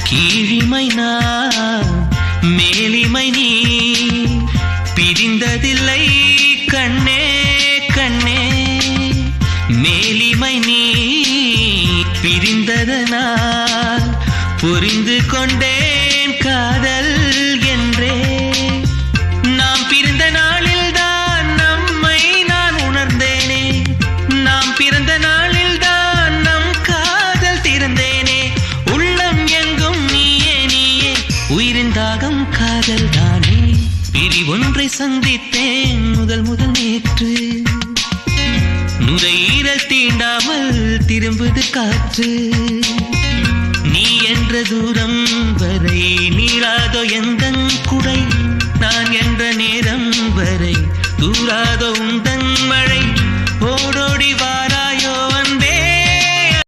கீழிமை நான் மேலிமை நீ பிரிந்ததில்லை கண்ணே கண்ணே மேலிமை நீ பிரிந்ததனால் புரிந்து கொண்டேன் காதல் என்றே நாம் பிறந்த நாளில் தான் நம்மை நான் உணர்ந்தேனே நாம் பிறந்த நாளில் தான் நம் காதல் திறந்தேனே உள்ளம் எங்கும் நீயே நீயே உயிரின் தாகம் காதல் தானே பிரிவொன்றை சந்தித்தேன் முதல் நேற்று நுரையீரல் தீண்டாமல் திரும்புது காற்று நீ என்ற தூரம் வரை நீளாதோ எந்த